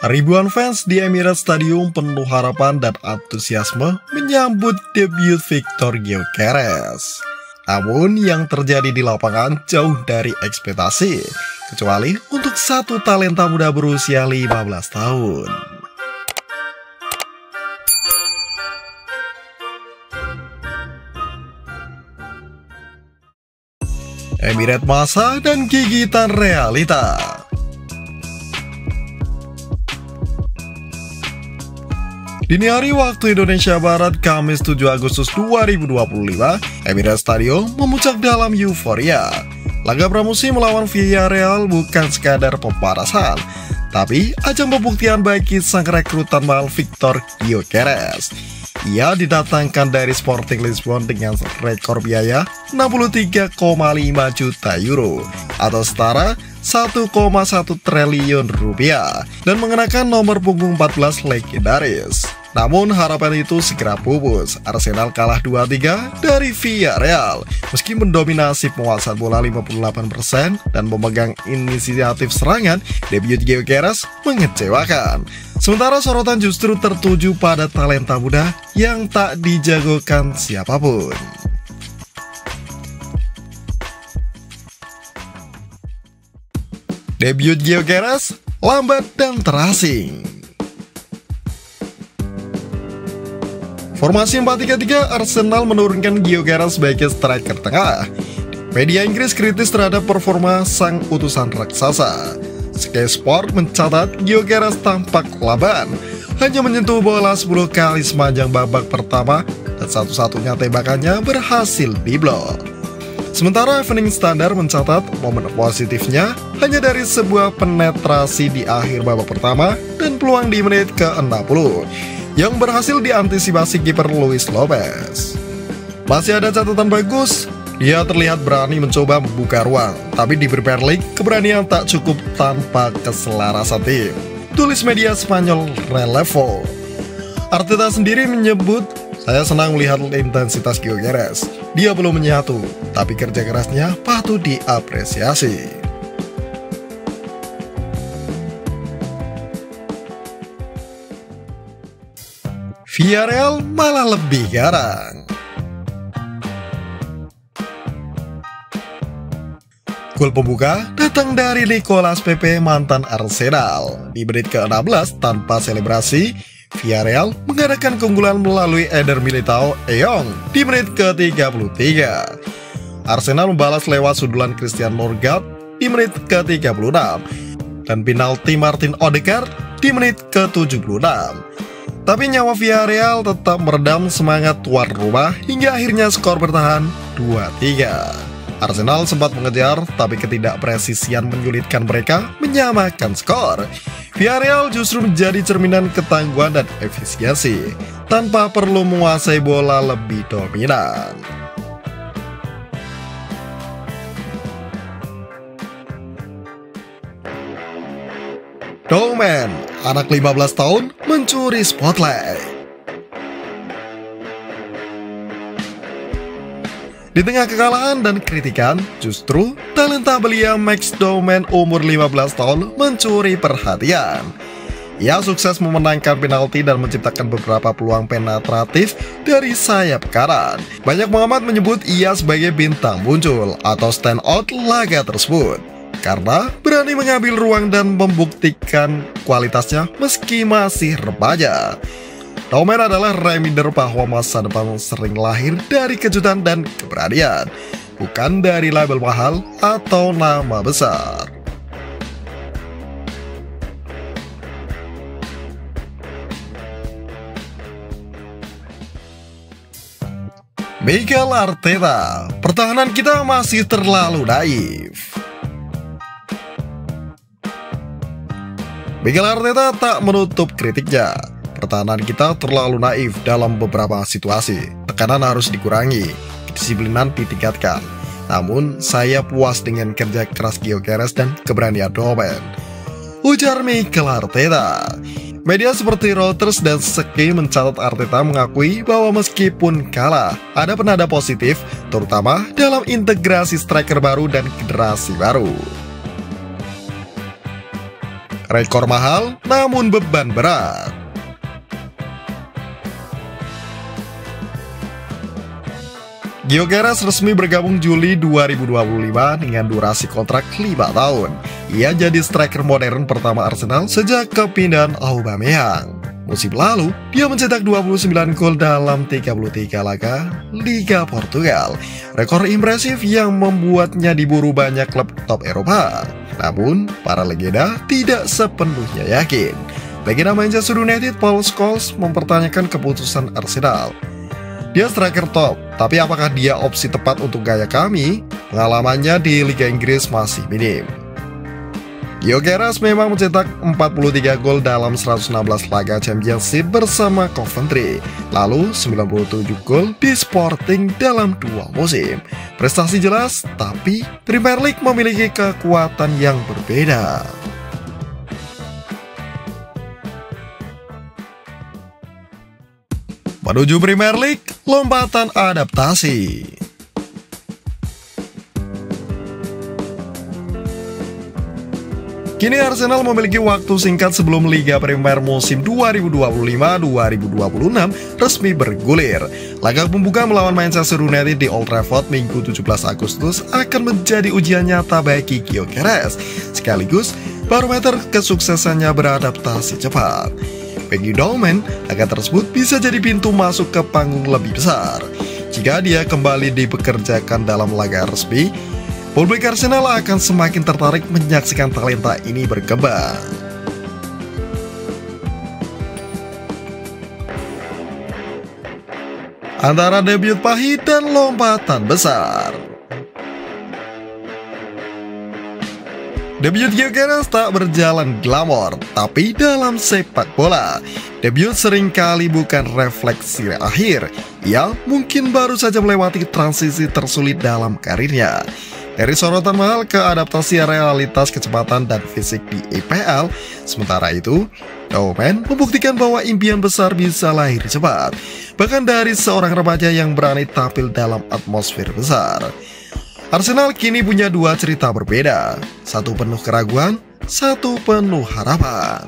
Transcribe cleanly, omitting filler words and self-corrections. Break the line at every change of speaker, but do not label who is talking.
Ribuan fans di Emirates Stadium penuh harapan dan antusiasme menyambut debut Victor Gyökeres. Namun yang terjadi di lapangan jauh dari ekspektasi, kecuali untuk satu talenta muda berusia 15 tahun. Emirates masa dan gigitan realita. Dini hari waktu Indonesia Barat, Kamis 7 Agustus 2025, Emirates Stadium memuncak dalam euforia. Laga pramusim melawan Villarreal bukan sekadar pemanasan, tapi ajang pembuktian bagi sang rekrutan mahal Victor Gyökeres. Ia didatangkan dari Sporting Lisbon dengan rekor biaya 63,5 juta euro atau setara 1,1 triliun rupiah dan mengenakan nomor punggung 14 legendaris. Namun harapan itu segera pupus. Arsenal kalah 2-3 dari Villarreal. Meski mendominasi penguasaan bola 58% dan memegang inisiatif serangan, debut Gyökeres mengecewakan. Sementara sorotan justru tertuju pada talenta muda yang tak dijagokan siapapun. Debut Gyökeres lambat dan terasing. Formasi 4-3-3, Arsenal menurunkan Gyökeres sebagai striker tengah. Media Inggris kritis terhadap performa sang utusan raksasa. Sky Sport mencatat Gyökeres tampak lamban, hanya menyentuh bola 10 kali sepanjang babak pertama dan satu-satunya tembakannya berhasil diblok. Sementara Evening Standard mencatat momen positifnya hanya dari sebuah penetrasi di akhir babak pertama dan peluang di menit ke-60 yang berhasil diantisipasi kiper Luis Lopez. Masih ada catatan bagus, dia terlihat berani mencoba membuka ruang, tapi di Premier League keberanian tak cukup tanpa keselarasan tim, tulis media Spanyol Relevo. Arteta sendiri menyebut, "Saya senang melihat intensitas Gyökeres. Dia belum menyatu, tapi kerja kerasnya patut diapresiasi." Villarreal malah lebih garang. Gol pembuka datang dari Nicolas Pepe, mantan Arsenal. Di menit ke-16 tanpa selebrasi, Villarreal mengadakan keunggulan melalui Eder Militao Eyong di menit ke-33. Arsenal membalas lewat sundulan Christian Norgard di menit ke-36 dan penalti Martin Odegaard di menit ke-76. Tapi nyawa Villarreal tetap meredam semangat tuan rumah hingga akhirnya skor bertahan 2-3. Arsenal sempat mengejar, tapi ketidakpresisian menyulitkan mereka menyamakan skor. Villarreal justru menjadi cerminan ketangguhan dan efisiensi, tanpa perlu menguasai bola lebih dominan. Domen, anak 15 tahun mencuri spotlight. Di tengah kekalahan dan kritikan, justru talenta belia Max Domen umur 15 tahun mencuri perhatian. Ia sukses memenangkan penalti dan menciptakan beberapa peluang penetratif dari sayap kanan. Banyak pengamat menyebut ia sebagai bintang muncul atau stand out laga tersebut, karena berani mengambil ruang dan membuktikan kualitasnya meski masih remaja. Domen adalah reminder bahwa masa depan sering lahir dari kejutan dan keberanian, bukan dari label mahal atau nama besar. Mikel Arteta, pertahanan kita masih terlalu naif. Mikel Arteta tak menutup kritiknya. Pertahanan kita terlalu naif dalam beberapa situasi. Tekanan harus dikurangi, kedisiplinan ditingkatkan. Namun, saya puas dengan kerja keras Gyökeres dan keberanian Domen, ujar Mikel Arteta. Media seperti Reuters dan Sky mencatat Arteta mengakui bahwa meskipun kalah, ada penanda positif, terutama dalam integrasi striker baru dan generasi baru. Rekor mahal namun beban berat. Gyökeres resmi bergabung Juli 2025 dengan durasi kontrak 5 tahun. Ia jadi striker modern pertama Arsenal sejak kepindahan Aubameyang. Musim lalu, dia mencetak 29 gol dalam 33 laga Liga Portugal. Rekor impresif yang membuatnya diburu banyak klub top Eropa. Namun, para legenda tidak sepenuhnya yakin. Legenda Manchester United Paul Scholes mempertanyakan keputusan Arsenal. Dia striker top, tapi apakah dia opsi tepat untuk gaya kami? Pengalamannya di Liga Inggris masih minim. Gyökeres memang mencetak 43 gol dalam 116 laga Championship bersama Coventry, lalu 97 gol di Sporting dalam 2 musim. Prestasi jelas, tapi Premier League memiliki kekuatan yang berbeda. Menuju Premier League, lompatan adaptasi. Kini Arsenal memiliki waktu singkat sebelum Liga Premier musim 2025-2026 resmi bergulir. Laga pembuka melawan Manchester United di Old Trafford Minggu 17 Agustus akan menjadi ujian nyata bagi Gyökeres, sekaligus barometer kesuksesannya beradaptasi cepat. Bagi Dolman, laga tersebut bisa jadi pintu masuk ke panggung lebih besar. Jika dia kembali dipekerjakan dalam laga resmi, publik Arsenal akan semakin tertarik menyaksikan talenta ini berkembang. Antara debut pahit dan lompatan besar. Debut Gyökeres tak berjalan glamor, tapi dalam sepak bola, debut seringkali bukan refleksi akhir. Ia mungkin baru saja melewati transisi tersulit dalam karirnya. Dari sorotan mahal ke adaptasi realitas kecepatan dan fisik di EPL, sementara itu, Dolman membuktikan bahwa impian besar bisa lahir cepat, bahkan dari seorang remaja yang berani tampil dalam atmosfer besar. Arsenal kini punya 2 cerita berbeda, satu penuh keraguan, satu penuh harapan.